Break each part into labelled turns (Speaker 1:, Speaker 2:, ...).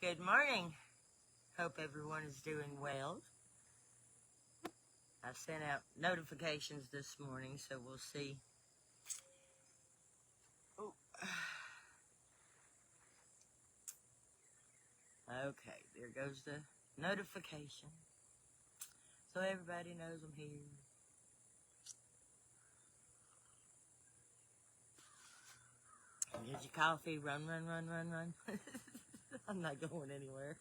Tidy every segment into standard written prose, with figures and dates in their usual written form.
Speaker 1: Good morning. Hope everyone is doing well. I sent out notifications this morning, so we'll see. Oh. Okay, there goes the notification. So everybody knows I'm here. Get your coffee, run. I'm not going anywhere.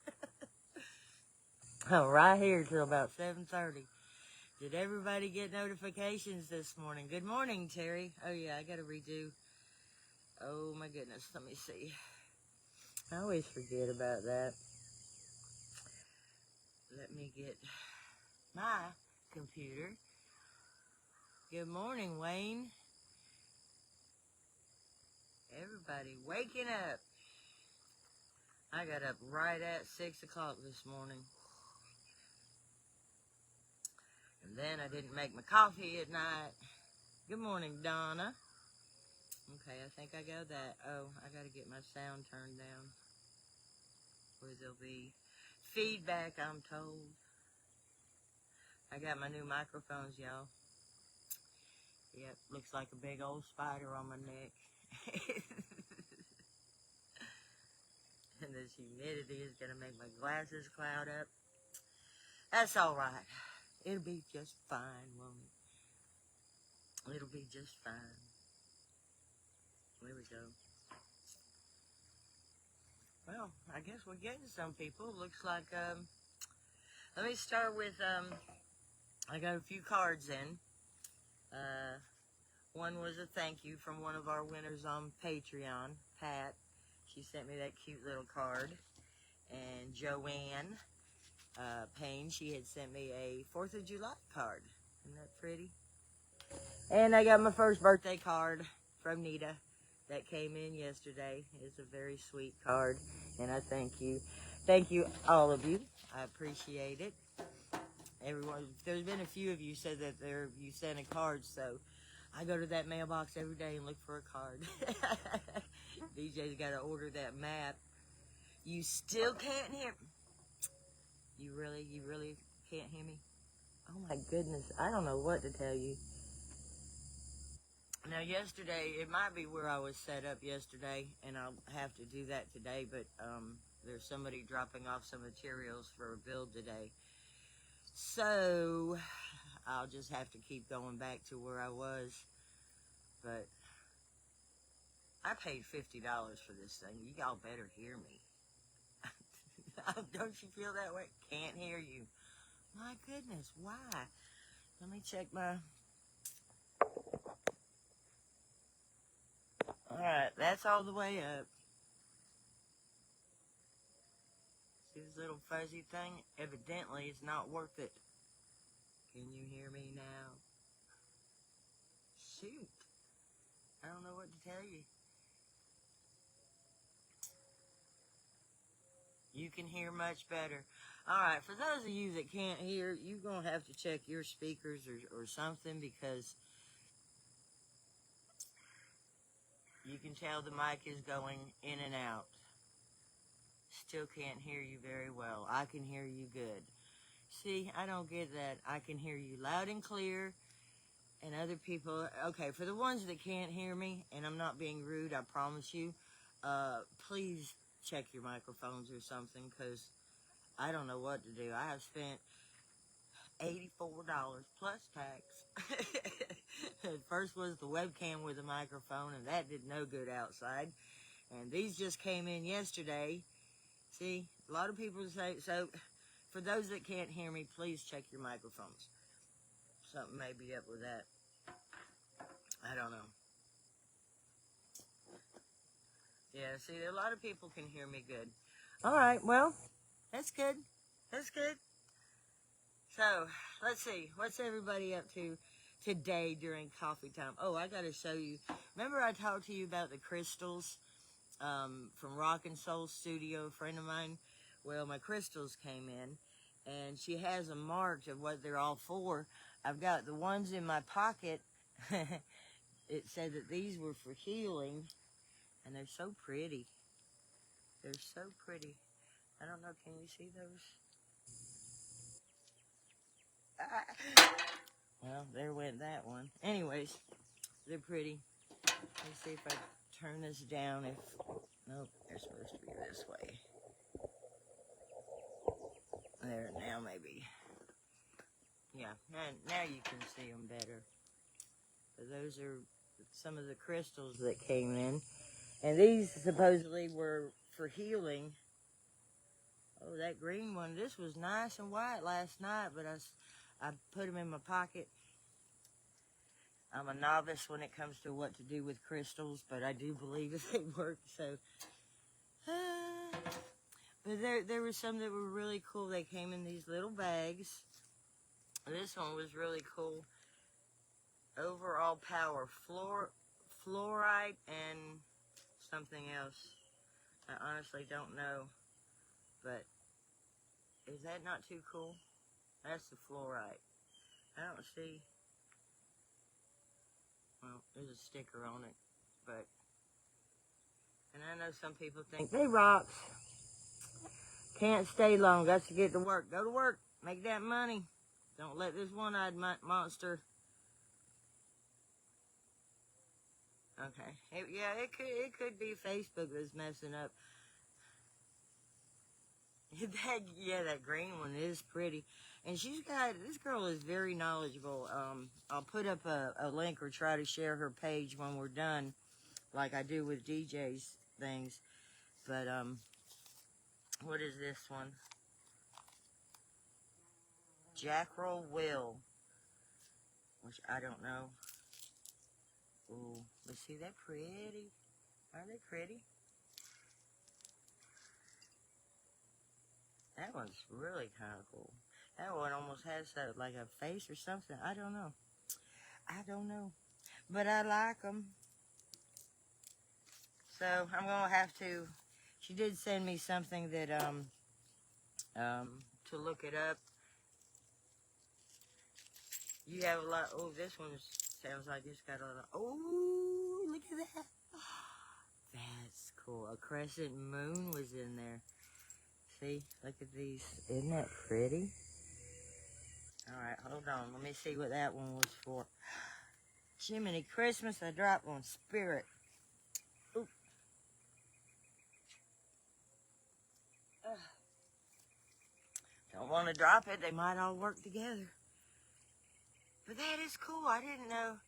Speaker 1: I'm right here till about 7:30. Did everybody get notifications this morning? Good morning, Terry. Oh yeah, I gotta redo. Oh my goodness, let me see. I always forget about that. Let me get my computer. Good morning, Wayne. Everybody waking up. I got up right at 6 o'clock this morning. And then I didn't make my coffee at night. Good morning, Donna. Okay, I think I got that. Oh, I got to get my sound turned down, or there'll be feedback, I'm told. I got my new microphones, y'all. Yep, looks like a big old spider on my neck. And this humidity is going to make my glasses cloud up. That's all right. It'll be just fine, won't it? It'll be just fine. There we go. Well, I guess we're getting some people. Looks like, let me start with, I got a few cards in. One was a thank you from one of our winners on Patreon, Pat. She sent me that cute little card. And Joanne Payne, she had sent me a 4th of July card. Isn't that pretty? And I got my first birthday card from Nita that came in yesterday. It's a very sweet card, and I thank you. Thank you, all of you. I appreciate it. Everyone, there's been a few of you said that you sent a card, so I go to that mailbox every day and look for a card. DJ's got to order that map. You still can't hear me. You really can't hear me? Oh my goodness, I don't know what to tell you. Now yesterday, it might be where I was set up yesterday, and I'll have to do that today, but there's somebody dropping off some materials for a build today. So, I'll just have to keep going back to where I was. But, I paid $50 for this thing. You all better hear me. Don't you feel that way? Can't hear you. My goodness, why? Let me check my... Alright, that's all the way up. See this little fuzzy thing? Evidently, it's not worth it. Can you hear me now? Shoot. I don't know what to tell you. You can hear much better. Alright, for those of you that can't hear, you're going to have to check your speakers or something, because you can tell the mic is going in and out. Still can't hear you very well. I can hear you good. See, I don't get that. I can hear you loud and clear, and other people... Okay, for the ones that can't hear me, and I'm not being rude, I promise you, please check your microphones or something, because I don't know what to do. I have spent $84 plus tax. First was the webcam with a microphone, and that did no good outside. And these just came in yesterday. See, a lot of people say, so for those that can't hear me, please check your microphones. Something may be up with that. I don't know. Yeah, see, a lot of people can hear me good. All right, well, that's good. That's good. So, let's see. What's everybody up to today during coffee time? Oh, I got to show you. Remember I talked to you about the crystals from Rock and Soul Studio, a friend of mine? Well, my crystals came in, and she has them marked of what they're all for. I've got the ones in my pocket. It said that these were for healing, and they're so pretty. They're so pretty. I don't know, can you see those? Well, there went that one. Anyways, they're pretty. Let's see if I turn this down. Nope, they're supposed to be this way. There, now maybe. Yeah, now you can see them better. So those are some of the crystals that came in. And these supposedly were for healing. Oh, that green one. This was nice and white last night, but I put them in my pocket. I'm a novice when it comes to what to do with crystals, but I do believe that they work. So, but there were some that were really cool. They came in these little bags. This one was really cool. Overall power, fluorite, and something else. I honestly don't know, but is that not too cool? That's the fluorite. I don't see. Well, there's a sticker on it, but, and I know some people think, they rocks. Can't stay long, got to get to work. Go to work, make that money. Don't let this one-eyed monster. Okay, yeah, it could be Facebook that's messing up. That green one is pretty. And this girl is very knowledgeable. I'll put up a link or try to share her page when we're done, like I do with DJ's things. But, what is this one? Jackrell Will, which I don't know. Ooh, let's see, they're pretty. Are they pretty? That one's really kind of cool. That one almost has like a face or something. I don't know. But I like them. So I'm going to have to, she did send me something that, to look it up. You have a lot, oh, this one sounds like it's got a lot of, oh, look at that. That's cool. A crescent moon was in there. See, look at these. Isn't that pretty? Alright, hold on. Let me see what that one was for. Jiminy Christmas, I dropped on Spirit. Ooh. Don't want to drop it. They might all work together. But that is cool. I didn't know.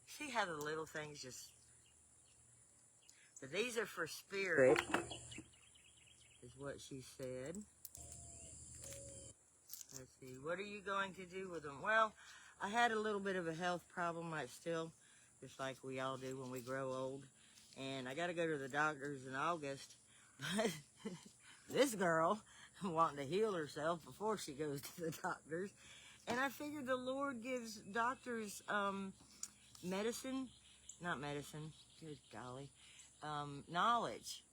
Speaker 1: See how the little things just... But these are for Spirit, is what she said. Let's see. What are you going to do with them? Well, I had a little bit of a health problem. I still, just like we all do when we grow old. And I got to go to the doctors in August. But this girl wanting to heal herself before she goes to the doctors. And I figured the Lord gives doctors medicine. Not medicine. Good golly. Knowledge.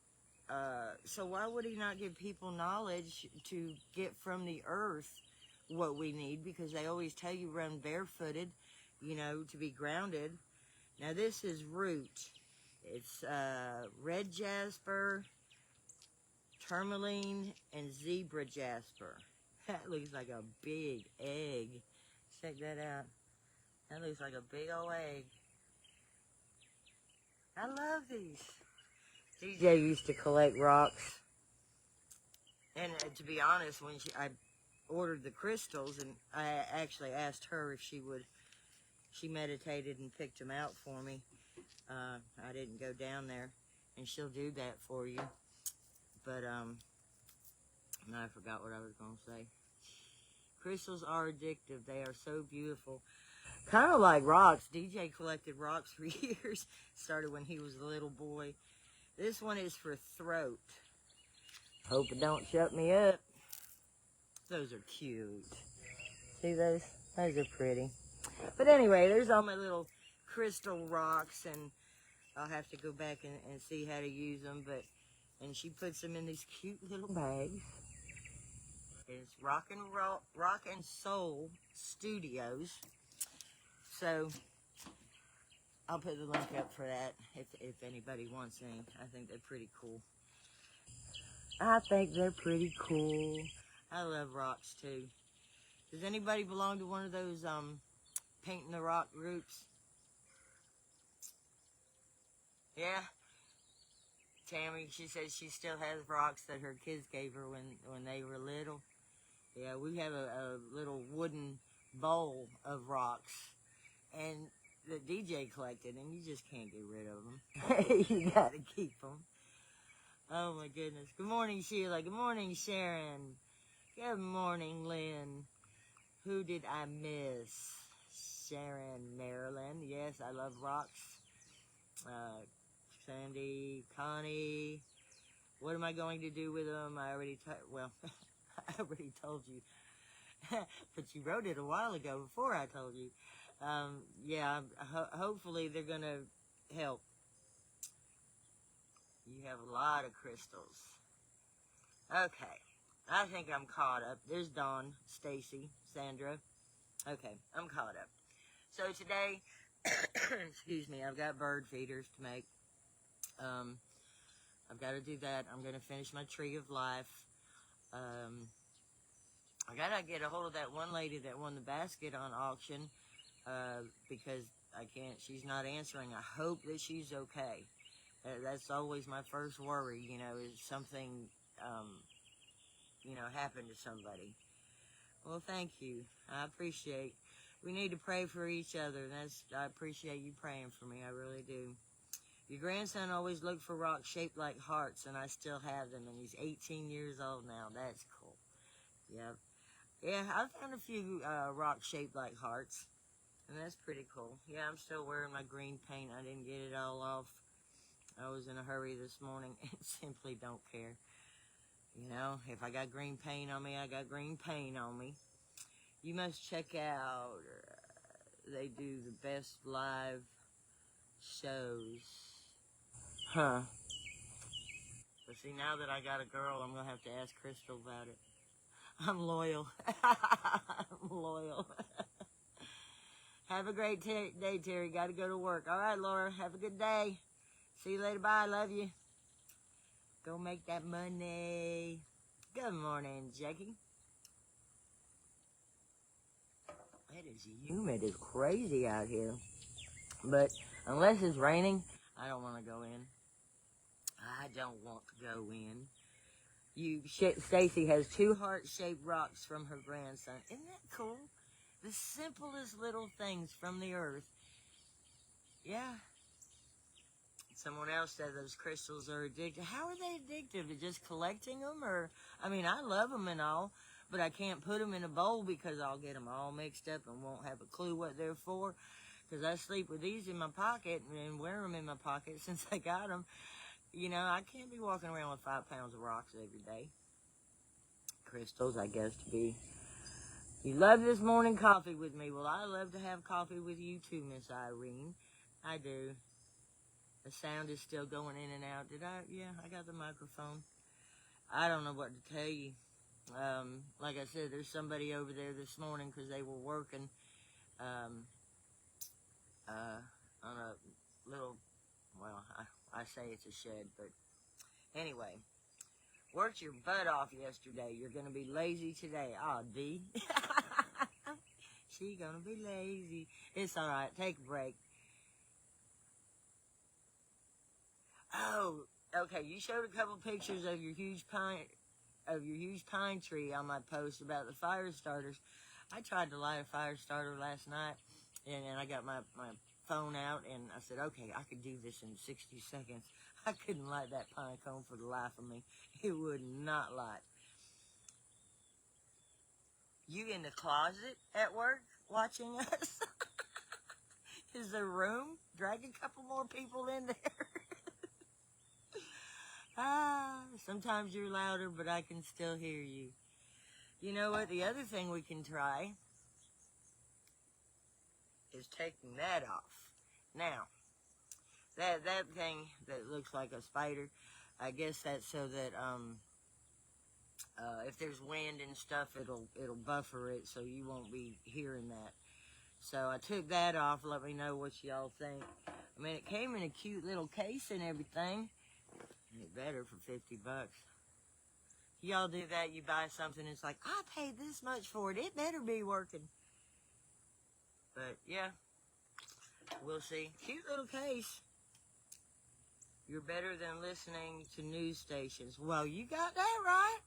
Speaker 1: So why would he not give people knowledge to get from the earth what we need? Because they always tell you run barefooted, you know, to be grounded. Now this is root. It's red jasper, tourmaline, and zebra jasper. That looks like a big egg. Check that out. That looks like a big old egg. I love these. DJ used to collect rocks. And to be honest, when I ordered the crystals, and I actually asked her if she meditated and picked them out for me. I didn't go down there, and she'll do that for you. But, I forgot what I was going to say. Crystals are addictive. They are so beautiful. Kind of like rocks. DJ collected rocks for years. Started when he was a little boy. This one is for throat. Hope it don't shut me up. Those are cute. See those? Those are pretty. But anyway, there's all my little crystal rocks, and I'll have to go back and see how to use them. And she puts them in these cute little bags. It's Rock and Soul Studios. So I'll put the link up for that if anybody wants any. I think they're pretty cool. I think they're pretty cool. I love rocks too. Does anybody belong to one of those painting the rock groups? Yeah. Tammy, she says she still has rocks that her kids gave her when they were little. Yeah, we have a little wooden bowl of rocks, and the DJ collected, and you just can't get rid of them. You gotta keep them. Oh my goodness. Good morning, Sheila. Good morning, Sharon. Good morning, Lynn. Who did I miss? Sharon, Maryland. Yes, I love rocks. Sandy, Connie. What am I going to do with them? I already I already told you. But you wrote it a while ago before I told you. Yeah, hopefully they're going to help. You have a lot of crystals. Okay, I think I'm caught up. There's Dawn, Stacy, Sandra. Okay, I'm caught up. So today, excuse me, I've got bird feeders to make. I've got to do that. I'm going to finish my tree of life. I got to get a hold of that one lady that won the basket on auction, because she's not answering. I hope that she's okay. That's always my first worry, is something, happened to somebody. Well, thank you. I appreciate. We need to pray for each other. I appreciate you praying for me. I really do. Your grandson always looked for rocks shaped like hearts, and I still have them, and he's 18 years old now. That's cool. Yep. Yeah, I found a few rocks shaped like hearts, and that's pretty cool. Yeah, I'm still wearing my green paint. I didn't get it all off. I was in a hurry this morning and simply don't care. If I got green paint on me, I got green paint on me. You must check out, they do the best live shows. Huh. But see, now that I got a girl, I'm going to have to ask Crystal about it. I'm loyal. I'm loyal. Have a great day, Terry. Got to go to work. All right, Laura. Have a good day. See you later. Bye. Love you. Go make that money. Good morning, Jackie. It is humid. It's crazy out here. But unless it's raining, I don't want to go in. I don't want to go in. Stacy has 2 heart-shaped rocks from her grandson. Isn't that cool? The simplest little things from the earth. Yeah. Someone else said those crystals are addictive. How are they addictive? To just collecting them? I love them and all, but I can't put them in a bowl because I'll get them all mixed up and won't have a clue what they're for. Because I sleep with these in my pocket and wear them in my pocket since I got them. I can't be walking around with 5 pounds of rocks every day. Crystals, I guess, to be. You love this morning coffee with me. Well, I love to have coffee with you too, Miss Irene. I do. The sound is still going in and out. Yeah, I got the microphone. I don't know what to tell you. Like I said, there's somebody over there this morning because they were working on a little, I say it's a shed, but anyway, worked your butt off yesterday. You're going to be lazy today. Oh, Dee. She going to be lazy. It's all right. Take a break. Oh, okay. You showed a couple pictures of your huge pine tree on my post about the fire starters. I tried to light a fire starter last night, and I got my phone out, and I said, okay, I could do this in 60 seconds. I couldn't light that pine cone for the life of me. It would not light. You in the closet at work watching us? Is there room? Drag a couple more people in there. Sometimes you're louder, but I can still hear you. You know what? The other thing we can try is taking that off. Now, that thing that looks like a spider, I guess that's so that if there's wind and stuff, it'll buffer it so you won't be hearing that. So I took that off. Let me know what y'all think. It came in a cute little case and everything. It's better for $50. Y'all do that, you buy something, it's like, I paid this much for it, it better be working. But, yeah, we'll see. Cute little case. You're better than listening to news stations. Well, you got that right.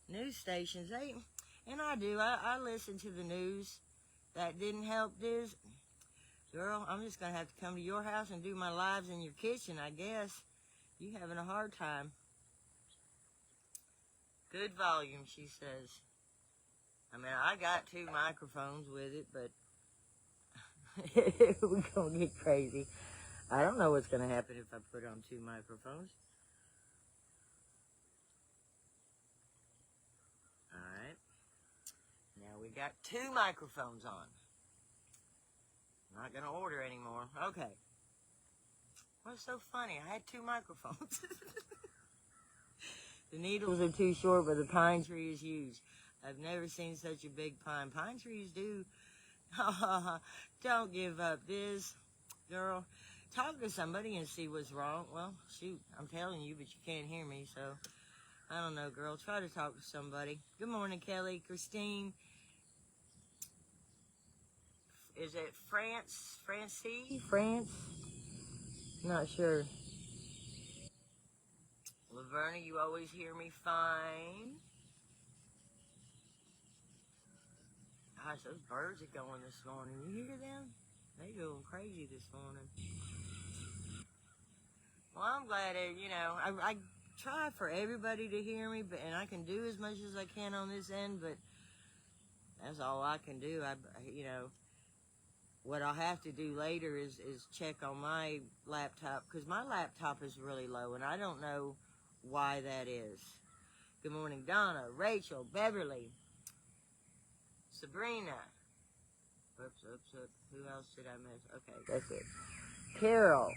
Speaker 1: News stations, and I do. I listen to the news. That didn't help this. Girl, I'm just going to have to come to your house and do my lives in your kitchen, I guess. You having a hard time. Good volume, she says. I mean, I got 2 microphones with it, but we're going to get crazy. I don't know what's going to happen if I put on 2 microphones. Alright. Now we got 2 microphones on. Not going to order anymore. Okay. What's so funny? I had 2 microphones. The needles are too short, but the pine tree is huge. I've never seen such a big pine. Pine trees do. Don't give up this, girl. Talk to somebody and see what's wrong. Well, shoot, I'm telling you, but you can't hear me, so I don't know, girl. Try to talk to somebody. Good morning, Kelly. Christine. Is it France? Francie? France? Not sure. Laverna, you always hear me fine. Gosh, those birds are going this morning. You hear them? They going crazy this morning. Well, I'm glad that, I try for everybody to hear me, and I can do as much as I can on this end, but that's all I can do. What I'll have to do later is check on my laptop, because my laptop is really low, and I don't know why that is. Good morning, Donna, Rachel, Beverly, Sabrina. Oops. Who else did I miss? Okay, that's it. Carol.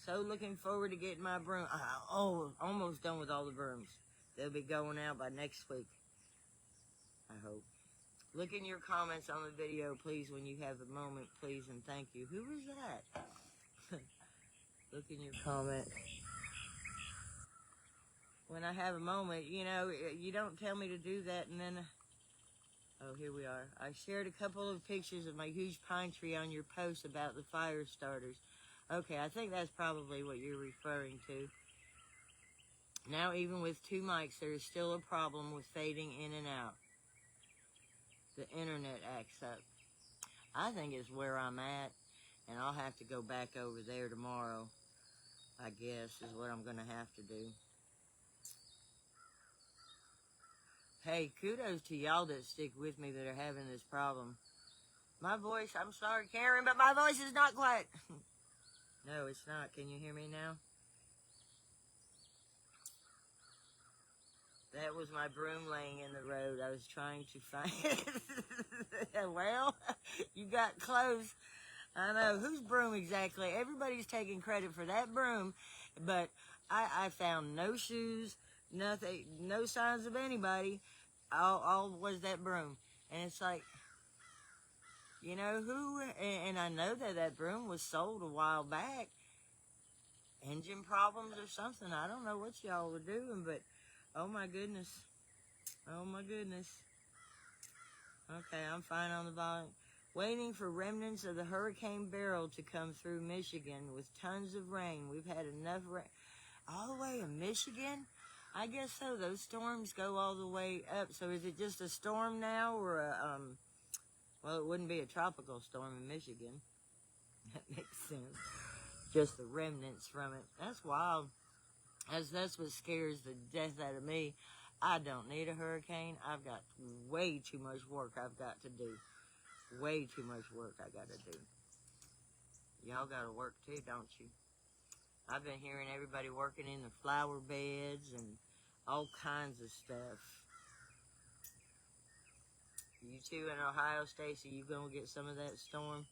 Speaker 1: So looking forward to getting my broom. Almost done with all the brooms. They'll be going out by next week, I hope. Look in your comments on the video, please, when you have a moment, please, and thank you. Who was that? Look in your comments. When I have a moment, you don't tell me to do that, and then... Oh, here we are. I shared a couple of pictures of my huge pine tree on your post about the fire starters. Okay, I think that's probably what you're referring to. Now, even with 2 mics, there is still a problem with fading in and out. The internet acts up. I think it's where I'm at, and I'll have to go back over there tomorrow, I guess, is what I'm going to have to do. Hey, kudos to y'all that stick with me that are having this problem. My voice, I'm sorry, Karen, but my voice is not quite... No, it's not. Can you hear me now? That was my broom laying in the road. I was trying to find it. Well, you got close. I know. Whose broom exactly? Everybody's taking credit for that broom, but I found no shoes, nothing, no signs of anybody. All was that broom. And it's like, who? And I know that broom was sold a while back. Engine problems or something. I don't know what y'all were doing, but oh my goodness. Oh my goodness. Okay, I'm fine on the volume. Waiting for remnants of the Hurricane Beryl to come through Michigan with tons of rain. We've had enough rain. All the way in Michigan? I guess so. Those storms go all the way up. So is it just a storm now or well, it wouldn't be a tropical storm in Michigan. That makes sense. Just the remnants from it. That's wild. That's what scares the death out of me. I don't need a hurricane. I've got way too much work I've got to do. Way too much work I got to do. Y'all got to work too, don't you? I've been hearing everybody working in the flower beds and all kinds of stuff. You two in Ohio, Stacy, you gonna get some of that storm?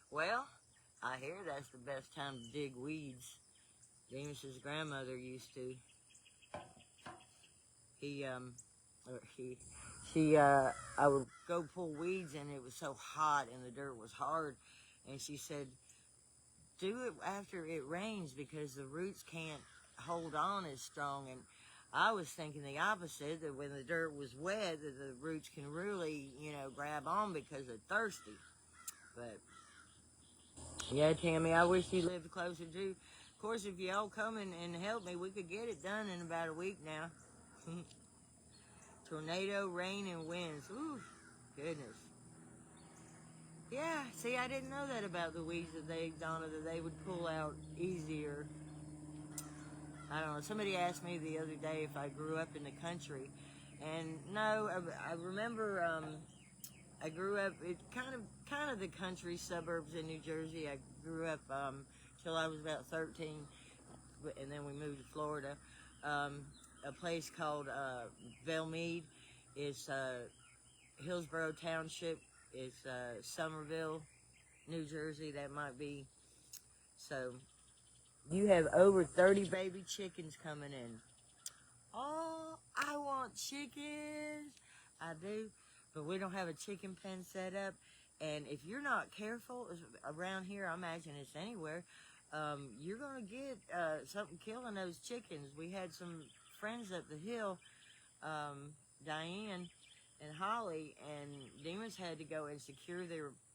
Speaker 1: Well, I hear that's the best time to dig weeds. Demus's grandmother used to. I would go pull weeds and it was so hot and the dirt was hard. And she said, do it after it rains because the roots can't hold on as strong. And I was thinking the opposite, that when the dirt was wet, that the roots can really, grab on because they're thirsty. But, yeah, Tammy, I wish you lived closer too. Of course, if y'all come and help me, we could get it done in about a week now. Tornado, rain, and winds. Ooh, goodness. Yeah, see, I didn't know that about the weeds Donna, that they would pull out easier. I don't know. Somebody asked me the other day if I grew up in the country. And no, I remember I grew up, kind of the country suburbs in New Jersey. I grew up till I was about 13, and then we moved to Florida. A place called Belmead. It's Hillsborough Township. It's Somerville, New Jersey. That might be. So you have over 30 baby chickens coming in. Oh, I want chickens. I do. But we don't have a chicken pen set up. And if you're not careful, around here, I imagine it's anywhere, you're going to get something killing those chickens. We had some friends up the hill, Diane and Holly, and Demons had to go and secure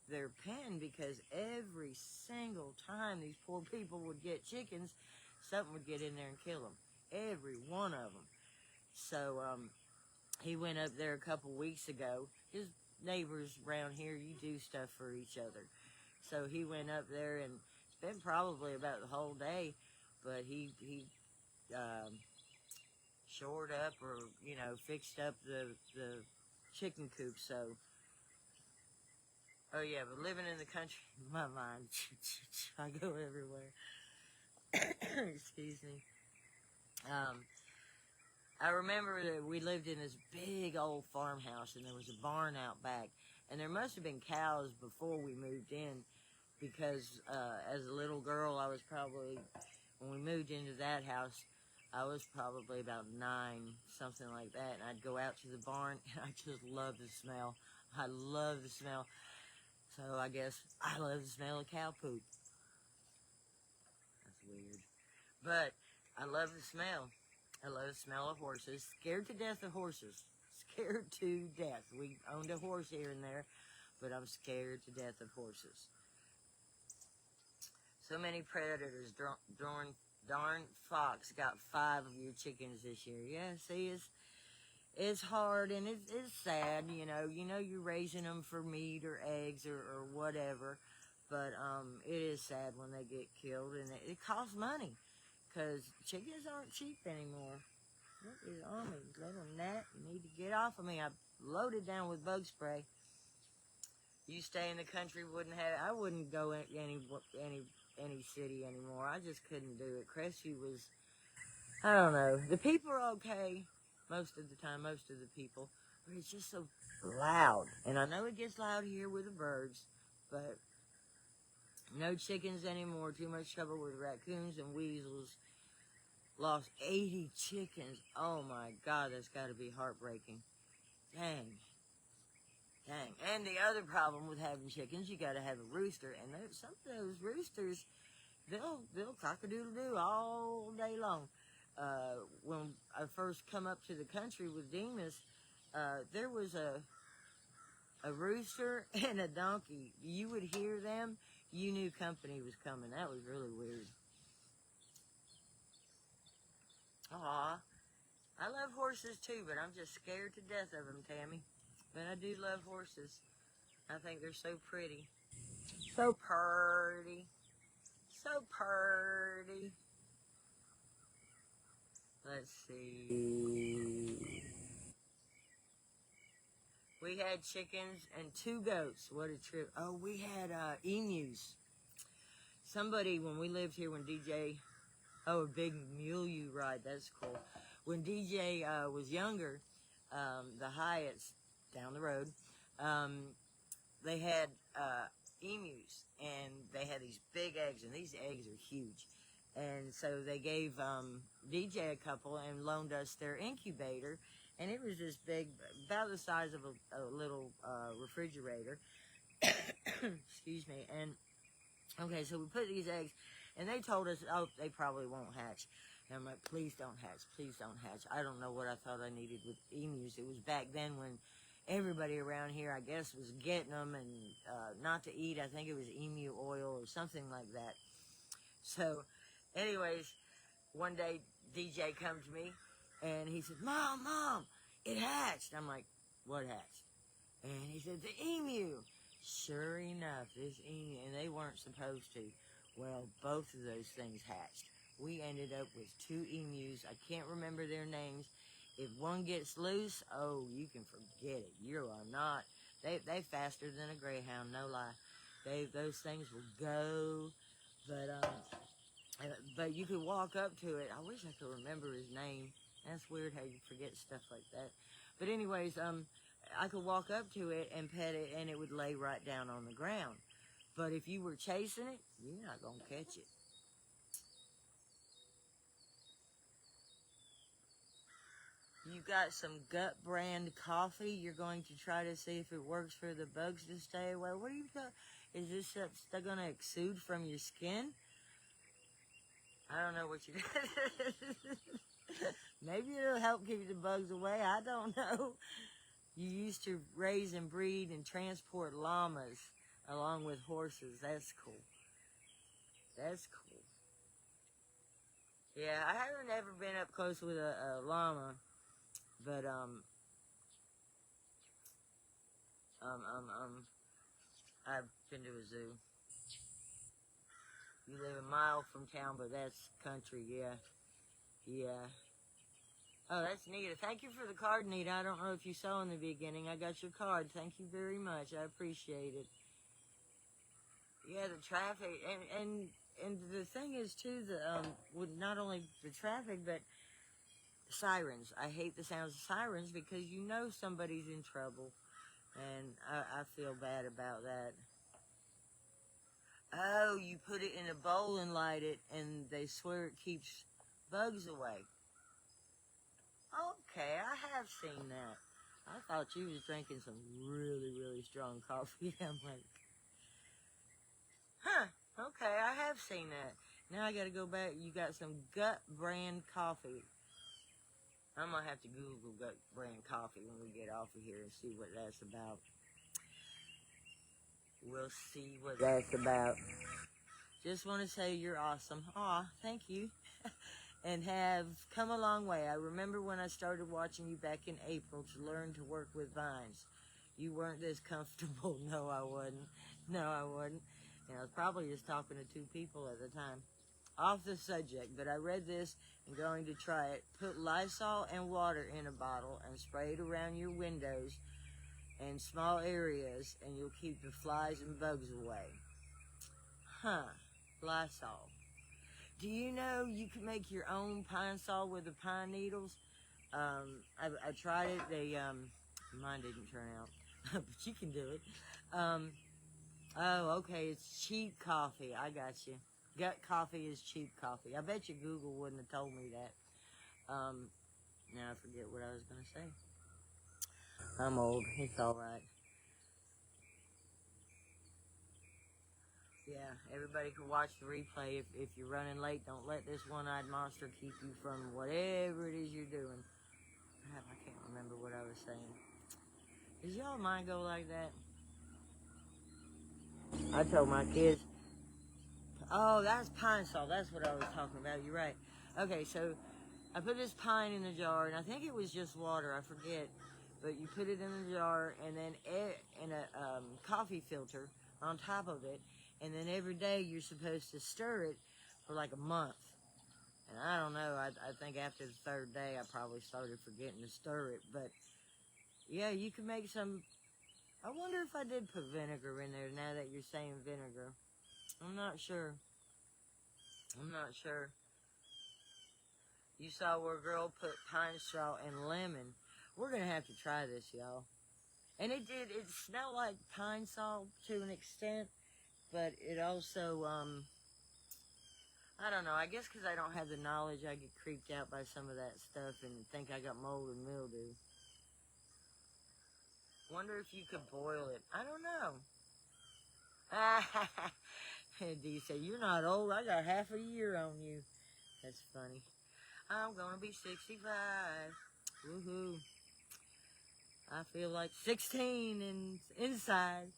Speaker 1: their pen because every single time these poor people would get chickens, something would get in there and kill them. Every one of them. So he went up there a couple weeks ago. His neighbors around here, you do stuff for each other. So he went up there and spent probably about the whole day, but he shored up or, fixed up the chicken coop. So, oh yeah, but living in the country, my mind, I go everywhere. Excuse me. I remember that we lived in this big old farmhouse, and there was a barn out back, and there must have been cows before we moved in, because as a little girl, I was probably, when we moved into that house, I was probably about 9, something like that, and I'd go out to the barn, and I just loved the smell. I love the smell. So I guess I love the smell of cow poop. That's weird. But I love the smell. I love the smell of horses. Scared to death of horses. Scared to death. We owned a horse here and there, but I'm scared to death of horses. So many predators. Darn fox got 5 of your chickens this year. Yeah, see, it's hard and it's sad, you know you're raising them for meat or eggs or whatever, but it is sad when they get killed, and it costs money, because chickens aren't cheap anymore. What is on me? Little gnat, you need to get off of me. I'm loaded down with bug spray. You stay in the country, I wouldn't go in any city anymore. I just couldn't do it. Crestview was, I don't know. The people are okay most of the time, most of the people, but it's just so loud. And I know it gets loud here with the birds, but no chickens anymore. Too much trouble with raccoons and weasels. Lost 80 chickens. Oh my God, that's got to be heartbreaking. Dang. And the other problem with having chickens, you got to have a rooster, and some of those roosters, they'll cock-a-doodle-doo all day long. When I first come up to the country with Demas, there was a rooster and a donkey. You would hear them, you knew company was coming. That was really weird. Aw, I love horses too, but I'm just scared to death of them, Tammy. But I do love horses. I think they're so pretty. So purty. So purty. Let's see. We had chickens and 2 goats. What a trip. Oh, we had emus. Somebody, when we lived here, when DJ, a big mule you ride, that's cool. When DJ was younger, the Hyatts down the road, they had emus, and they had these big eggs, and these eggs are huge. And so they gave DJ a couple and loaned us their incubator, and it was this big, about the size of a little refrigerator. Excuse me. And okay, so we put these eggs, and they told us, oh, they probably won't hatch. And I'm like, please don't hatch, please don't hatch. I don't know what I thought I needed with emus. It was back then when everybody around here, I guess, was getting them and not to eat. I think it was emu oil or something like that. So, anyways, one day DJ come to me and he said, Mom, it hatched. I'm like, what hatched? And he said, the emu. Sure enough, this emu, and they weren't supposed to. Well, both of those things hatched. We ended up with 2 emus. I can't remember their names. If one gets loose, oh, you can forget it. You are not. They faster than a greyhound, no lie. Those things will go. But you could walk up to it. I wish I could remember his name. That's weird how you forget stuff like that. But anyways, I could walk up to it and pet it, and it would lay right down on the ground. But if you were chasing it, you're not going to catch it. You got some Gut brand coffee. You're going to try to see if it works for the bugs to stay away. What are you talking? Is this stuff going to exude from your skin? I don't know what you. Maybe it'll help keep the bugs away. I don't know. You used to raise and breed and transport llamas along with horses. That's cool. That's cool. Yeah, I haven't ever been up close with a llama, but I've been to a zoo. You live a mile from town, but that's country. Yeah, yeah. Oh, that's Nita. Thank you for the card, Nita. I don't know if you saw in the beginning. I got your card. Thank you very much. I appreciate it. Yeah, the traffic, and the thing is too, with not only the traffic, but sirens. I hate the sounds of sirens because you know somebody's in trouble, and I feel bad about that. Oh, you put it in a bowl and light it, and they swear it keeps bugs away. Okay, I have seen that. I thought you was drinking some really, really strong coffee. I'm like, huh, okay, I have seen that. Now I gotta go back. You got some Gut brand coffee. I'm gonna have to Google Gut brand coffee when we get off of here and see what that's about. We'll see what that's about. Just want to say you're awesome. Aw, thank you. And have come a long way. I remember when I started watching you back in April to learn to work with vines. You weren't this comfortable. No, I wasn't. No, I wasn't. And I was probably just talking to 2 people at the time. Off the subject, but I read this and going to try it. Put Lysol and water in a bottle and spray it around your windows and small areas, and you'll keep the flies and bugs away. Huh. Lysol. Do you know you can make your own Pine Sol with the pine needles? I tried it. Mine didn't turn out, but you can do it. Oh, okay. It's cheap coffee. I got you. Gut coffee is cheap coffee. I bet you Google wouldn't have told me that. Now I forget what I was going to say. I'm old. It's all right. Yeah, everybody can watch the replay. If you're running late, don't let this one-eyed monster keep you from whatever it is you're doing. Crap, I can't remember what I was saying. Does y'all mind go like that? I told my kids, oh, that's pine Sol. That's what I was talking about. You're right. Okay, so I put this pine in the jar, and I think it was just water. I forget. But you put it in the jar, and then in a coffee filter on top of it, and then every day you're supposed to stir it for like a month. And I don't know, I think after the 3rd day I probably started forgetting to stir it. But yeah, you can make some. I wonder if I did put vinegar in there now that you're saying vinegar. I'm not sure. I'm not sure. You saw where a girl put pine straw and lemon. We're going to have to try this, y'all. And it smelled like pine Sol to an extent, but it also, I don't know, I guess because I don't have the knowledge, I get creeped out by some of that stuff and think I got mold and mildew. Wonder if you could boil it. I don't know. D said, you're not old, I got half a year on you. That's funny. I'm gonna be 65. Woohoo. I feel like 16 inside.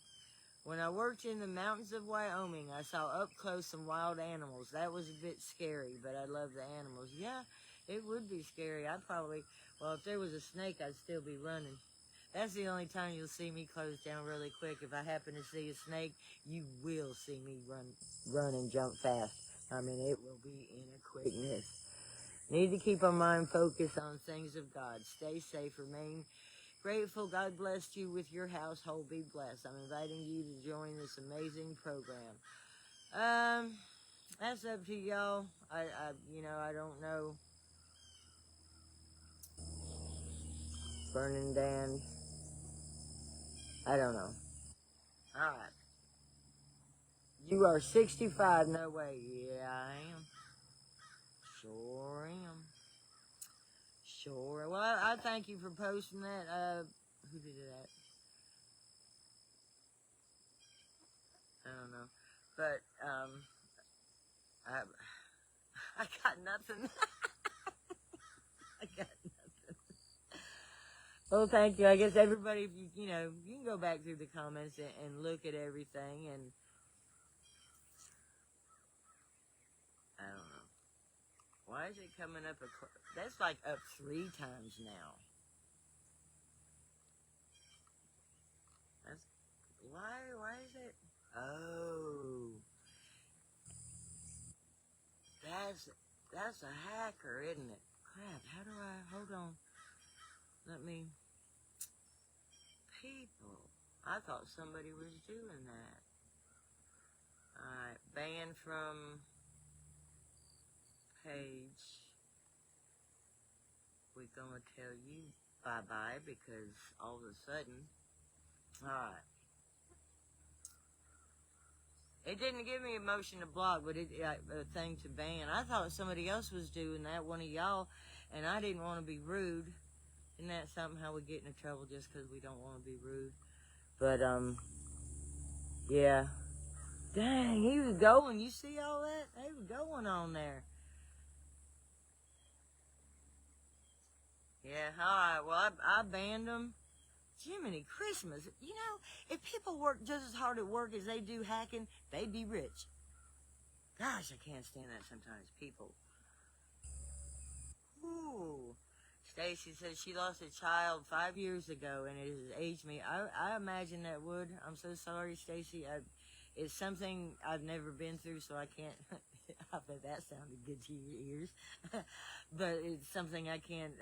Speaker 1: When I worked in the mountains of Wyoming, I saw up close some wild animals. That was a bit scary, but I love the animals. Yeah, it would be scary. Well, if there was a snake, I'd still be running. That's the only time you'll see me close down really quick. If I happen to see a snake, you will see me run and jump fast. I mean, it will be in a quickness. Need to keep our mind focused on things of God. Stay safe. Remain grateful. God blessed you with your household. Be blessed. I'm inviting you to join this amazing program. That's up to y'all. I don't know. Burning Dan. I don't know. All right. You are 65. No way. Yeah, I am. Sure am. Sure. Well, I thank you for posting that. Who did that? I don't know. But, I, I got nothing. I got nothing. Well, thank you. I guess everybody, if you can go back through the comments and look at everything, and I don't know. Why is it coming up? That's like up 3 times now. That's why is it? Oh, that's a hacker, isn't it? Crap. How do I? Hold on. Let me. People. I thought somebody was doing that. Alright, banned from page. We're gonna tell you bye-bye because all of a sudden. Alright. It didn't give me a motion to block, but a thing to ban. I thought somebody else was doing that, one of y'all, and I didn't want to be rude. Isn't that something how we get into trouble just because we don't want to be rude? But, yeah. Dang, he was going. You see all that? They were going on there. Yeah, alright. Well, I banned them. Jiminy Christmas. You know, if people work just as hard at work as they do hacking, they'd be rich. Gosh, I can't stand that sometimes. People. Ooh. Stacy says she lost a child 5 years ago, and it has aged me. I imagine that would. I'm so sorry, Stacy. It's something I've never been through, so I can't. I bet that sounded good to your ears. But it's something I can't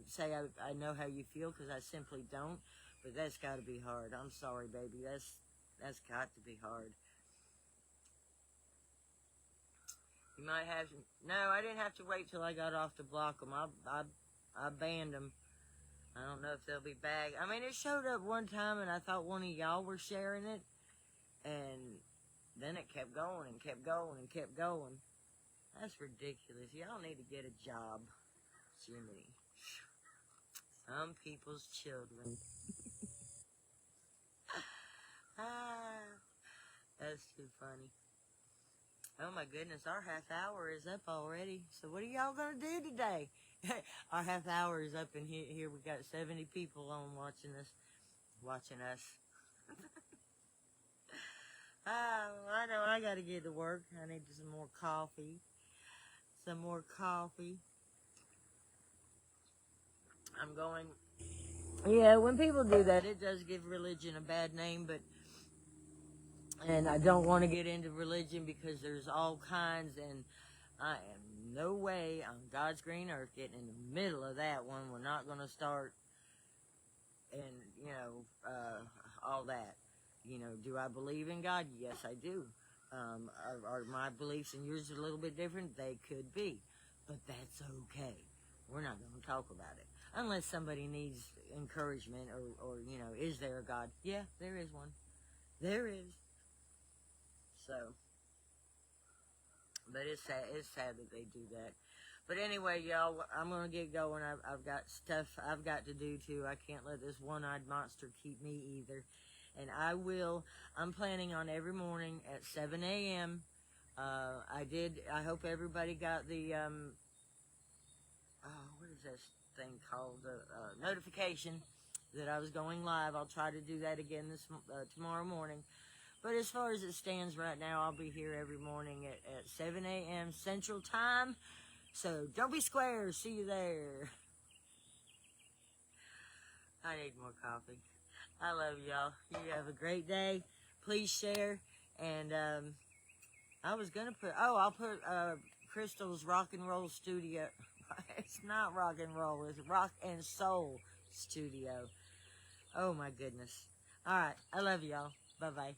Speaker 1: say I know how you feel, because I simply don't. But that's got to be hard. I'm sorry, baby. That's got to be hard. You might have to. No, I didn't have to wait till I got off to block them. I banned them. I don't know if they'll be back. I mean, it showed up one time, and I thought one of y'all were sharing it, and then it kept going and kept going and kept going. That's ridiculous. Y'all need to get a job, Jiminy. Some people's children. That's too funny. Oh my goodness, our half hour is up already. So what are y'all gonna do today? Our half hour is up, and here we got 70 people on watching us. I know I gotta get to work. I need some more coffee. I'm going. Yeah, when people do that, it does give religion a bad name, and I don't want to get into religion because there's all kinds, and I am no way on God's green earth getting in the middle of that one. We're not going to start, and, all that. Do I believe in God? Yes, I do. Are my beliefs and yours a little bit different? They could be, but that's okay. We're not going to talk about it. Unless somebody needs encouragement or, is there a God? Yeah, there is one. There is. So, but it's sad that they do that. But anyway, y'all, I'm going to get going. I've got stuff I've got to do too. I can't let this one-eyed monster keep me either. And I'm planning on every morning at 7 a.m. I hope everybody got the what's that thing called? Notification that I was going live. I'll try to do that again tomorrow morning. But as far as it stands right now, I'll be here every morning at 7 a.m. Central Time. So don't be square. See you there. I need more coffee. I love y'all. You have a great day. Please share. And I was going to I'll put Crystal's Rock and Roll Studio. It's not rock and roll. It's Rock and Soul Studio. Oh, my goodness. All right. I love y'all. Bye-bye.